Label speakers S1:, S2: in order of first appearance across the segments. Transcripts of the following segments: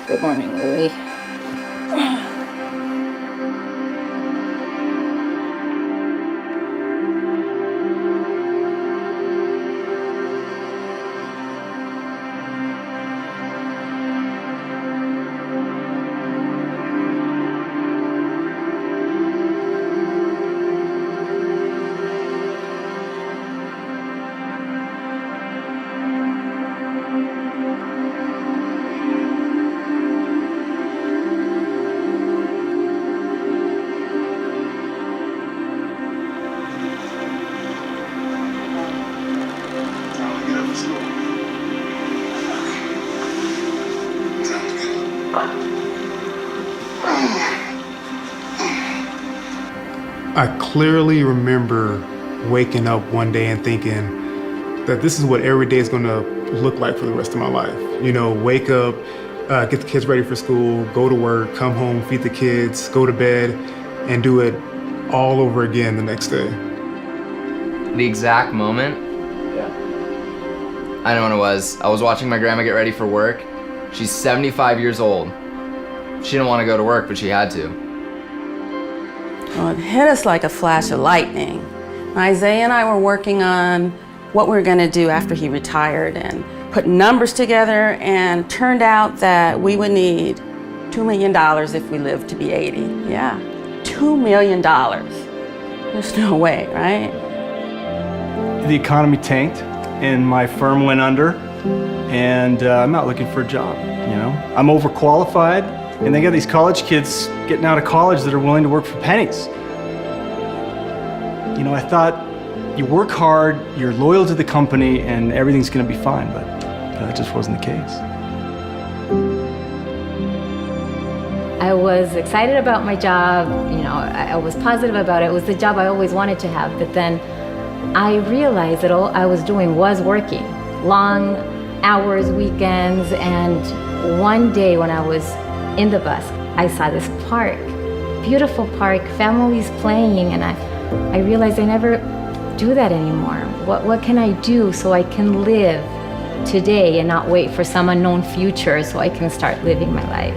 S1: Good morning, Louie.
S2: I clearly remember waking up one day and thinking that this is what every day is gonna look like for the rest of my life. You know, wake up, get the kids ready for school, go to work, come home, feed the kids, go to bed, and do it all over again the next day.
S3: The exact moment, I know when it was. I was watching my grandma get ready for work. She's 75 years old. She didn't want to go to work, but she had to.
S1: Well, it hit us like a flash of lightning. Isaiah and I were working on what we were going to do after he retired and put numbers together, and turned out that we would need $2 million if we lived to be 80. Yeah, $2 million. There's no way, right?
S4: The economy tanked and my firm went under, and I'm not looking for a job, you know? I'm overqualified, and they got these college kids getting out of college that are willing to work for pennies. You know, I thought you work hard, you're loyal to the company, and everything's gonna be fine, but that just wasn't the case.
S5: I was excited about my job, you know, I was positive about it. It was the job I always wanted to have, but then I realized that all I was doing was working. Long hours, weekends, and one day when I was in the bus, I saw this park, beautiful park, families playing, and I realized I never do that anymore. What can I do so I can live today and not wait for some unknown future so I can start living my life?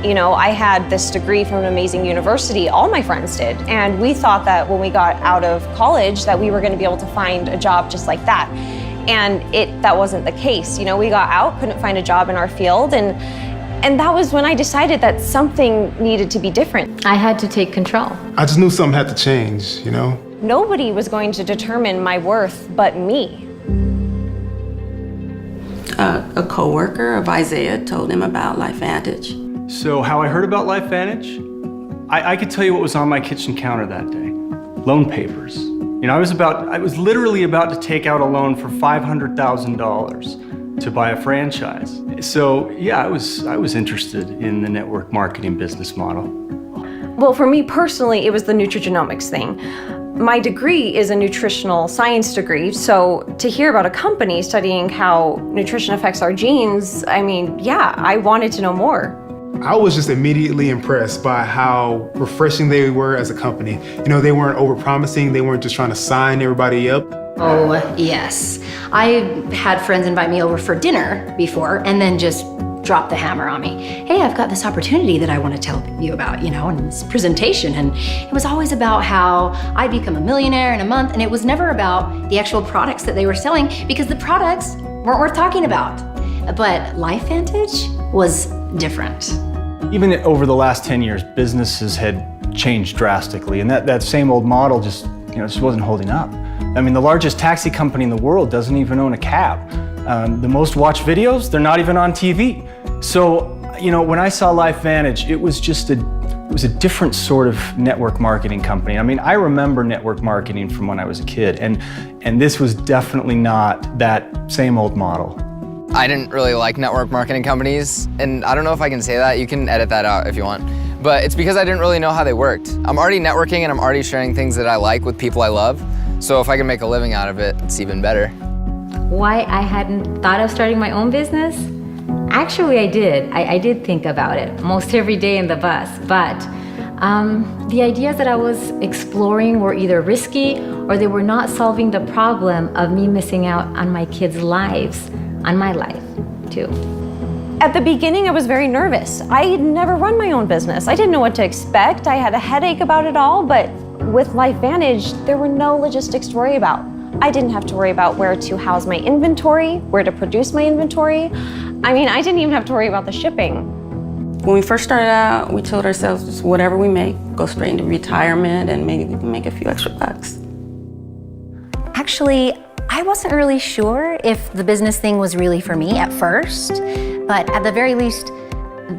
S6: You know, I had this degree from an amazing university, all my friends did, and we thought that when we got out of college that we were going to be able to find a job just like that. And that wasn't the case. You know, we got out, couldn't find a job in our field, and that was when I decided that something needed to be different.
S5: I had to take control.
S2: I just knew something had to change, you know?
S6: Nobody was going to determine my worth but me.
S1: A coworker of Isaiah told him about LifeVantage.
S4: So how I heard about LifeVantage? I could tell you what was on my kitchen counter that day. Loan papers. You know, I was literally about to take out a loan for $500,000 to buy a franchise. So yeah, I was interested in the network marketing business model.
S6: Well, for me personally, it was the nutrigenomics thing. My degree is a nutritional science degree, so to hear about a company studying how nutrition affects our genes, I mean, yeah, I wanted to know more.
S2: I was just immediately impressed by how refreshing they were as a company. You know, they weren't over-promising, they weren't just trying to sign everybody up.
S7: Oh, yes. I had friends invite me over for dinner before and then just drop the hammer on me. Hey, I've got this opportunity that I want to tell you about, you know, and this presentation. And it was always about how I'd become a millionaire in a month, and it was never about the actual products that they were selling, because the products weren't worth talking about. But LifeVantage was different.
S4: Even over the last 10 years, businesses had changed drastically, and that same old model just wasn't holding up. I mean, the largest taxi company in the world doesn't even own a cab. The most watched videos, they're not even on TV. So, you know, when I saw LifeVantage, it was a different sort of network marketing company. I mean, I remember network marketing from when I was a kid, and this was definitely not that same old model.
S3: I didn't really like network marketing companies, and I don't know if I can say that. You can edit that out if you want. But it's because I didn't really know how they worked. I'm already networking and I'm already sharing things that I like with people I love. So if I can make a living out of it, it's even better.
S5: Why I hadn't thought of starting my own business? Actually, I did. I did think about it most every day in the bus, but the ideas that I was exploring were either risky or they were not solving the problem of me missing out on my kids' lives, on my life too.
S6: At the beginning, I was very nervous. I had never run my own business. I didn't know what to expect. I had a headache about it all, but with LifeVantage, there were no logistics to worry about. I didn't have to worry about where to house my inventory, where to produce my inventory. I mean, I didn't even have to worry about the shipping.
S1: When we first started out, we told ourselves just whatever we make, go straight into retirement and maybe we can make a few extra bucks.
S7: Actually, I wasn't really sure if the business thing was really for me at first, but at the very least,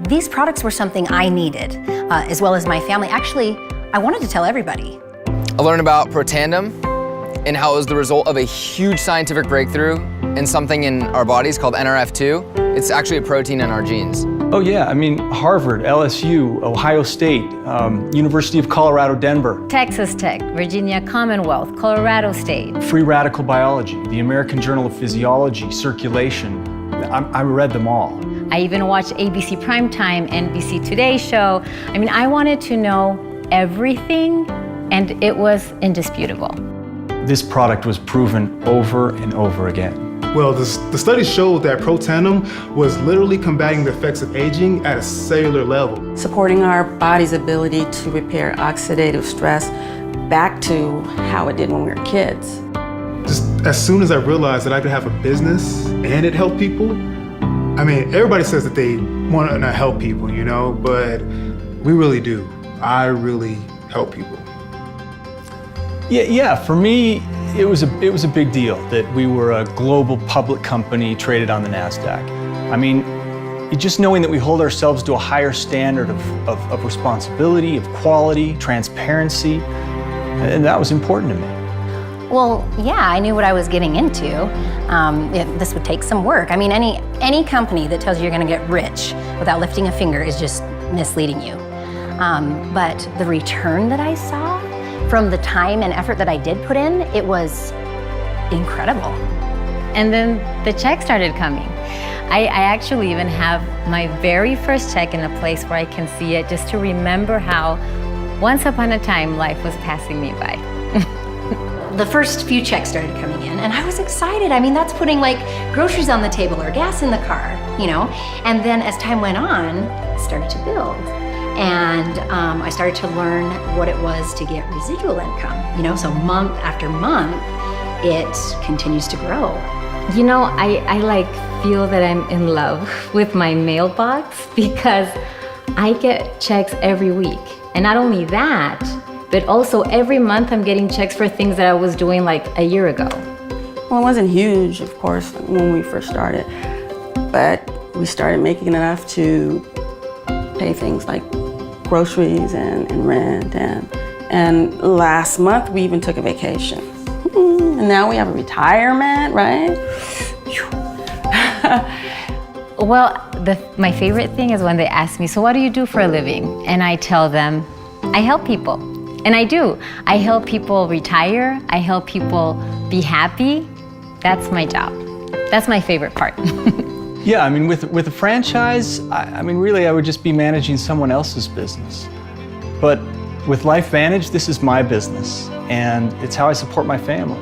S7: these products were something I needed, as well as my family. Actually, I wanted to tell everybody.
S3: I learned about Protandem and how it was the result of a huge scientific breakthrough in something in our bodies called NRF2. It's actually a protein in our genes.
S4: Oh yeah, I mean, Harvard, LSU, Ohio State, University of Colorado, Denver.
S5: Texas Tech, Virginia Commonwealth, Colorado State.
S4: Free Radical Biology, the American Journal of Physiology, Circulation. I read them all.
S5: I even watched ABC Primetime, NBC Today show. I mean, I wanted to know everything, and it was indisputable.
S4: This product was proven over and over again.
S2: Well, the studies showed that Protandem was literally combating the effects of aging at a cellular level.
S1: Supporting our body's ability to repair oxidative stress back to how it did when we were kids.
S2: Just as soon as I realized that I could have a business and it helped people, I mean, everybody says that they want to help people, you know, but we really do. I really help people.
S4: Yeah, for me, it was a big deal that we were a global public company traded on the NASDAQ. I mean, just knowing that we hold ourselves to a higher standard of responsibility, of quality, transparency, and that was important to me.
S7: Well, yeah, I knew what I was getting into. This would take some work. I mean, any company that tells you you're gonna get rich without lifting a finger is just misleading you. But the return that I saw from the time and effort that I did put in, it was incredible.
S5: And then the check started coming. I actually even have my very first check in a place where I can see it, just to remember how once upon a time life was passing me by.
S7: The first few checks started coming in and I was excited. I mean, that's putting like groceries on the table or gas in the car, you know? And then as time went on, it started to build. And I started to learn what it was to get residual income, you know? So month after month, it continues to grow.
S5: You know, I like feel that I'm in love with my mailbox because I get checks every week. And not only that, but also every month I'm getting checks for things that I was doing like a year ago.
S1: Well, it wasn't huge, of course, when we first started, but we started making enough to pay things like groceries and rent, and last month we even took a vacation. And now we have a retirement, right?
S5: Well, my favorite thing is when they ask me, so what do you do for a living? And I tell them, I help people. And I do. I help people retire. I help people be happy. That's my job. That's my favorite part.
S4: Yeah, I mean, with a franchise, I mean, really, I would just be managing someone else's business. But with LifeVantage, this is my business, and it's how I support my family.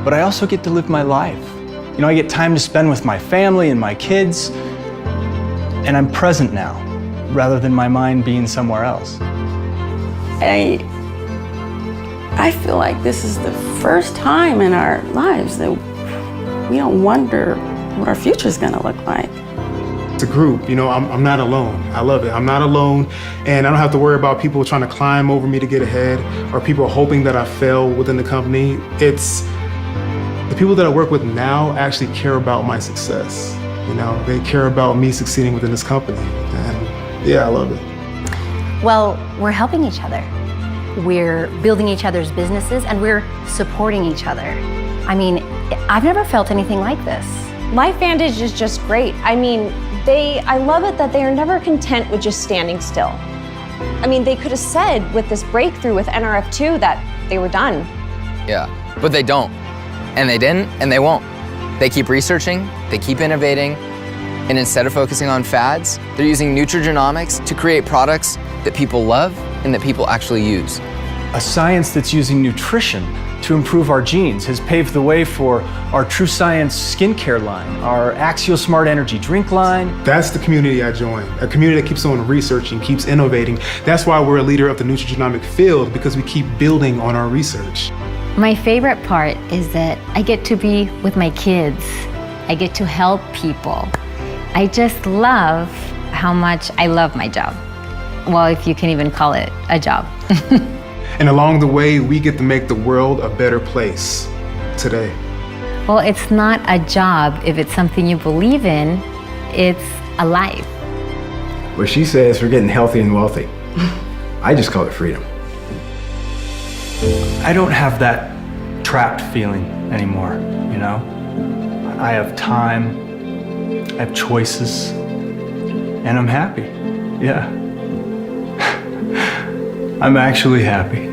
S4: But I also get to live my life. You know, I get time to spend with my family and my kids, and I'm present now, rather than my mind being somewhere else.
S1: I feel like this is the first time in our lives that we don't wonder what our future is going to look like.
S2: It's a group, you know, I'm not alone. I love it. I'm not alone, and I don't have to worry about people trying to climb over me to get ahead or people hoping that I fail within the company. It's the people that I work with now actually care about my success. You know, they care about me succeeding within this company, and yeah, I love it.
S7: Well, we're helping each other. We're building each other's businesses and we're supporting each other. I mean, I've never felt anything like this.
S6: LifeVantage is just great. I mean, I love it that they are never content with just standing still. I mean, they could have said with this breakthrough with NRF2 that they were done.
S3: Yeah, but they don't. And they didn't, and they won't. They keep researching, they keep innovating, and instead of focusing on fads, they're using nutrigenomics to create products that people love and that people actually use.
S4: A science that's using nutrition to improve our genes, has paved the way for our True Science skincare line, our Axial Smart Energy drink line.
S2: That's the community I joined, a community that keeps on researching, keeps innovating. That's why we're a leader of the nutrigenomic field, because we keep building on our research.
S5: My favorite part is that I get to be with my kids. I get to help people. I just love how much I love my job. Well, if you can even call it a job.
S2: And along the way, we get to make the world a better place today.
S5: Well, it's not a job if it's something you believe in, it's a life.
S8: Well, she says we're getting healthy and wealthy. I just call it freedom.
S4: I don't have that trapped feeling anymore, you know? I have time, I have choices, and I'm happy. Yeah. I'm actually happy.